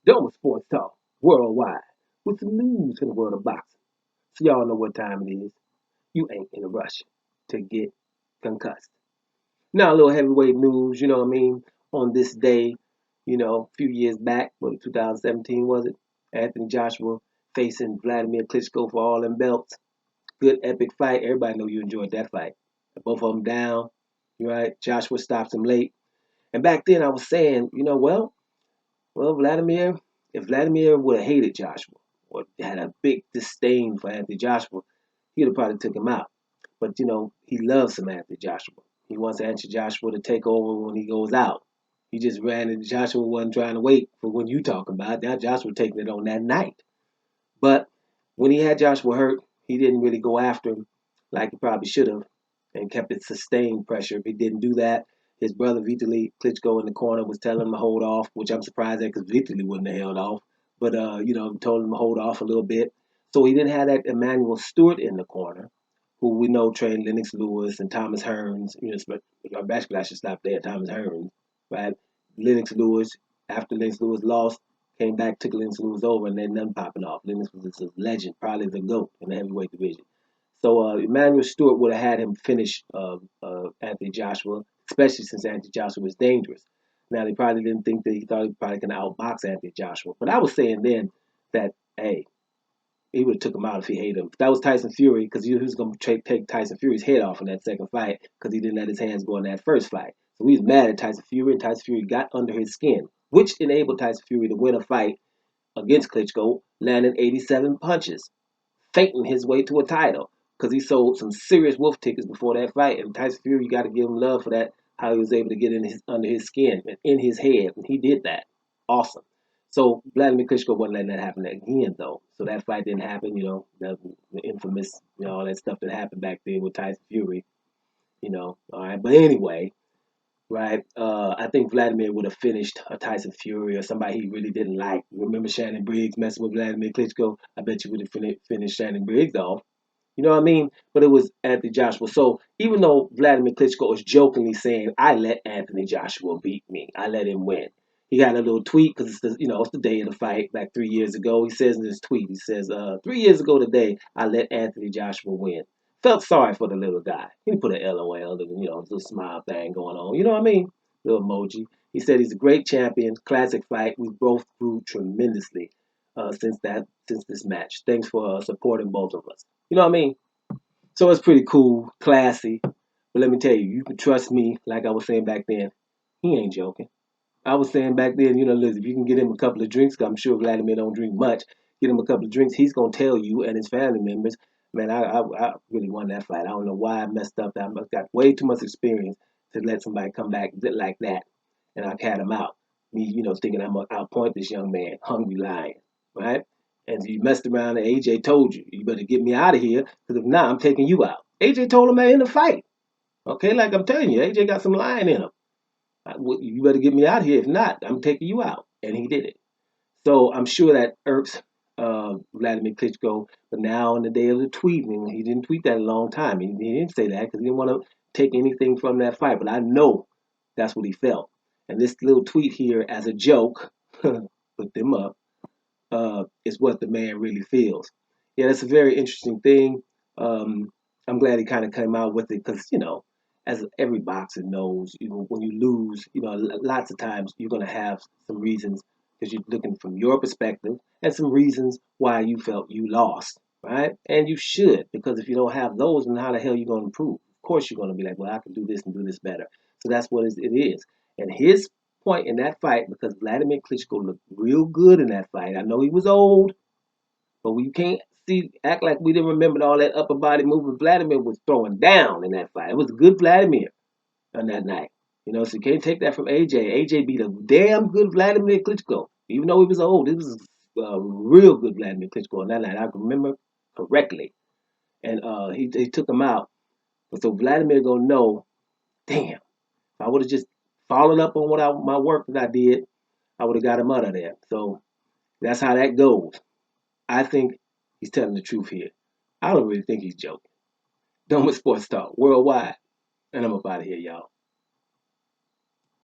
Doma Sports Talk worldwide with some news in the world of boxing. So y'all know what time it is. You ain't in a rush to get concussed. Now a little heavyweight news, you know what I mean, on this day, a few years back, 2017 was it? Anthony Joshua facing Wladimir Klitschko for all them belts. Good epic fight. Everybody know you enjoyed that fight. Both of them down. You're right. Joshua stops him late. And back then I was saying, Vladimir, if Vladimir would have hated Joshua or had a big disdain for Anthony Joshua, he'd have probably took him out. But, he loves some Anthony Joshua. He wants Anthony Joshua to take over when he goes out. He just ran into Joshua, wasn't trying to wait for when you talking about. Now Joshua taking it on that night. But when he had Joshua hurt, he didn't really go after him like he probably should have and kept it sustained pressure. If he didn't do that, his brother Vitali Klitschko in the corner was telling him to hold off, which I'm surprised at because Vitali wouldn't have held off. But, told him to hold off a little bit. So he didn't have that Emanuel Steward in the corner, who we know trained Lennox Lewis and Thomas Hearns. Basically, I should stop there. Thomas Hearns, right? Lennox Lewis, after Lennox Lewis lost, came back, took Lennox Lewis over, and then nothing popping off. Lennox was a legend, probably the GOAT in the heavyweight division. So Emanuel Steward would have had him finish Anthony Joshua, especially since Anthony Joshua was dangerous. Now, they probably didn't think that he thought he probably could outbox Anthony Joshua. But I was saying then that, hey, he would have took him out if he hated him. If that was Tyson Fury, because he was going to take Tyson Fury's head off in that second fight because he didn't let his hands go in that first fight. So he was mad at Tyson Fury, and Tyson Fury got under his skin, which enabled Tyson Fury to win a fight against Klitschko, landing 87 punches, fainting his way to a title because he sold some serious wolf tickets before that fight. And Tyson Fury, you got to give him love for that, how he was able to get under his skin and in his head. And he did that. Awesome. So Wladimir Klitschko wasn't letting that happen again, though. So that fight didn't happen, the infamous, all that stuff that happened back then with Tyson Fury, all right. But anyway, right, I think Vladimir would have finished a Tyson Fury or somebody he really didn't like. Remember Shannon Briggs messing with Vladimir Klitschko? I bet you would have finished Shannon Briggs off. You know what I mean? But it was Anthony Joshua. So even though Vladimir Klitschko is jokingly saying, I let Anthony Joshua beat me, I let him win. He got a little tweet because it's the day of the fight, like 3 years ago. He says in his tweet, he says, 3 years ago today, I let Anthony Joshua win. Felt sorry for the little guy. He put an LOL, little smile thing going on. You know what I mean? Little emoji. He said he's a great champion, classic fight. We both grew tremendously since this match. Thanks for supporting both of us. You know what I mean? So it's pretty cool, classy. But let me tell you, you can trust me, like I was saying back then. He ain't joking. I was saying back then, listen, if you can get him a couple of drinks, 'cause I'm sure Vladimir don't drink much, get him a couple of drinks, he's going to tell you and his family members, man, I really won that fight. I don't know why I messed up. I got way too much experience to let somebody come back like that. And I cat him out. Me, thinking I'm going to outpoint this young man, hungry lion, right? And you messed around and AJ told you, you better get me out of here, because if not, I'm taking you out. AJ told him in the fight. Okay, like I'm telling you, AJ got some lion in him. You better get me out of here. If not, I'm taking you out. And he did it. So I'm sure that irks Vladimir Klitschko. But now in the day of the tweeting, he didn't tweet that in a long time. He didn't say that because he didn't want to take anything from that fight. But I know that's what he felt. And this little tweet here as a joke, put them up, is what the man really feels. Yeah, that's a very interesting thing. I'm glad he kind of came out with it because, as every boxer knows, when you lose, lots of times you're going to have some reasons because you're looking from your perspective and some reasons why you felt you lost, right? And you should, because if you don't have those, then how the hell are you going to improve? Of course, you're going to be like, well, I can do this and do this better. So that's what it is. And his point in that fight, because Vladimir Klitschko looked real good in that fight. I know he was old, but we can't act like we didn't remember all that upper body movement. Vladimir was throwing down in that fight. It was good Vladimir on that night. So you can't take that from AJ. AJ beat a damn good Vladimir Klitschko. Even though he was old, it was a real good Vladimir Klitschko on that night. I can remember correctly. And he took him out. But so Vladimir gonna know, damn, if I would have just followed up on my work that I did, I would have got him out of there. So that's how that goes. I think he's telling the truth here. I don't really think he's joking. Dome with Sports Talk worldwide. And I'm up out of here, y'all.